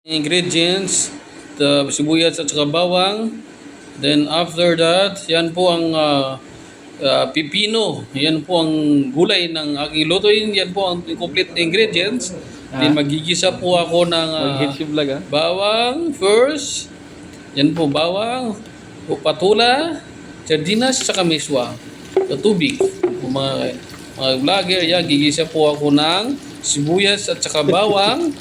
Ingredients, the sibuyas at saka bawang. Then after that, yan po ang pipino. Yan po ang gulay ng aking lutuin. Yan po ang complete ingredients. Then magigisa po ako ng bawang first. Yan po bawang, patula, sardinas, saka miswa. Sa tubig. Mga vlogger, yan, gigisa po ako ng sibuyas at saka bawang.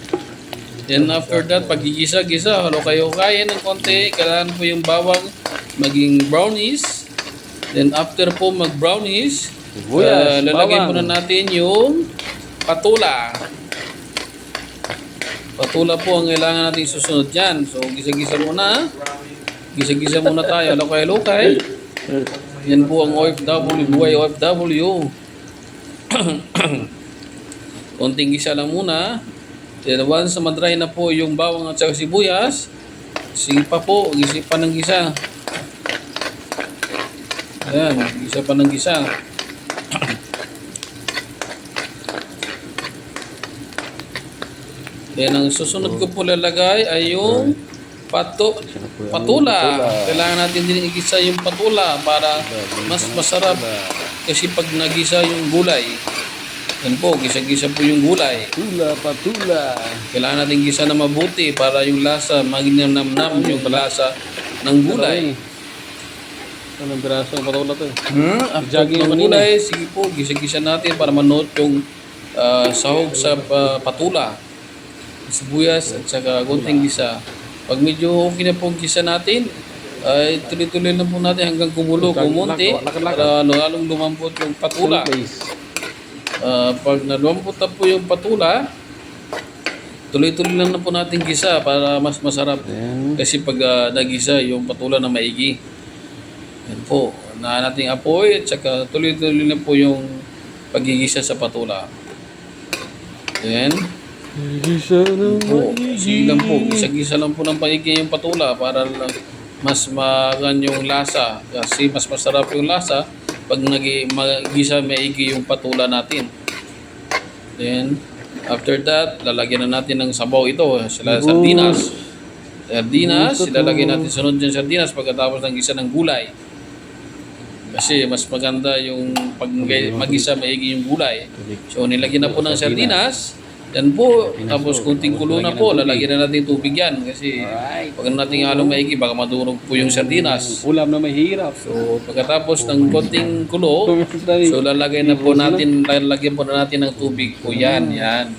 Then after that, pag-gigisa-gisa, halo-kayo-kayo ng konti. Kailangan po yung bawang maging brownish. Then after po mag-brownish, lalagyan po na natin yung patula. Patula po ang kailangan natin susunod dyan. So, gisa-gisa muna. Gisa-gisa muna tayo. Halo-kayo-kayo. Yan po ang OFW, buhay OFW. Konting gisa lang muna. Then once na madry na po yung bawang at saka sibuyas, sige pa po, gisa pa ng gisa. Ayan, gisa pa ng gisa. Then ang susunod ko po lalagay ay yung patula. Kailangan natin din igisa yung patula para mas masarap. Kasi pag nagisa yung gulay, yan po, gisa-gisa po yung gulay. Patula. Kailangan natin gisa na mabuti para yung lasa maging namnam yung lasa ng gulay. Anong braso ang patula to? After ng gulay, sige po, gisa-gisa natin para manood yung sahog sa patula. Sibuyas at saka konting gisa. Pag medyo okay na po gisa natin, ay tuloy-tuloy na po natin hanggang kumulo, kumunti para lalong lumambot yung patula. Pag nalumpot na po yung patula, tuloy-tuloy lang na po natin gisa para mas masarap. Kasi pag nagisa yung patula na maigi, yan po, na nating apoy at saka tuloy-tuloy na po yung pagigisa sa patula. Then, sige lang po, gisa-gisa lang po ng maigi yung patula para mas magan yung lasa. Kasi mas masarap yung lasa pag nag-gisa maigi yung patula natin. Then, after that, lalagyan na natin ng sabaw ito. Sardinas. Sardinas, ilalagay natin sunod yung sardinas pagkatapos ng gisa ng gulay. Kasi mas maganda yung pag mag-gisa maigi yung gulay. So, nilagyan na po ng sardinas. Yan po, tapos kunting kulo na po, lalagyan na natin tubig yan. Kasi pag natin halong maigi, baka madurog po yung sardinas. Ulam na mahirap. So, pagkatapos ng konting kulo, so lalagyan po natin ng tubig po yan. Yan,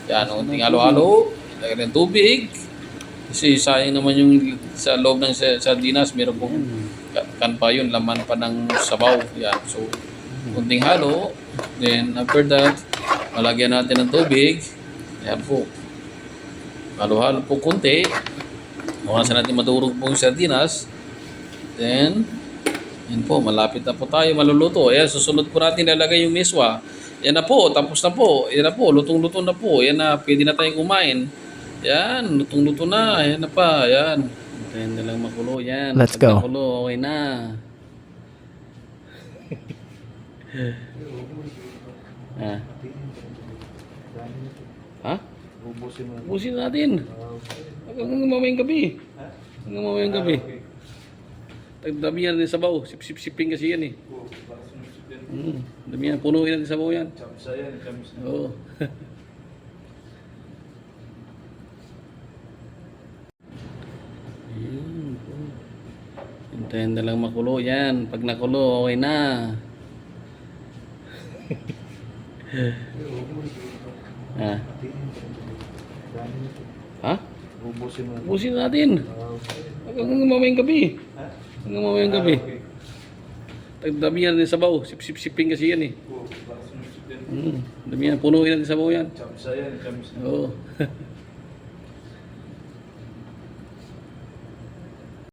konting halo-halo, lagyan ng tubig. Kasi sayang naman yung sa loob ng sardinas, meron pong kan pa yun, laman pa ng sabaw. Yan, so konting halo. Then after that, malagyan natin ng tubig. Yan po. Halo-halo po konti. Huwag natin madurog po yung sardinas. Then, yan po, malapit na po tayo maluluto. Ayan, susunod po natin lalagay yung miswa. Yan na po, tapos na po. Yan na po, lutong-luto na po. Yan na, pwede na tayong kumain. Yan, lutong-luto na. Yan na pa, yan. Hintayin na lang makulo. Yan. Let's go. Makulo, okay na. Ha? Ubusin natin. Hanggang mamayang gabi. Hanggang mamayang gabi. Damihan din sabaw. Sip-sip-siping kasi yan eh. Damihan. Punuin natin sabaw yan. Oo. Hintayin na lang makulo yan. Pag nakulo, okay na. Ha? Ubusin natin. Hanggang mamayang gabi. Hanggang mamayang gabi. Damihan din sabaw. Sip-sip-siping kasi yan eh. Damihan. Punuin natin sabaw yan. Oo.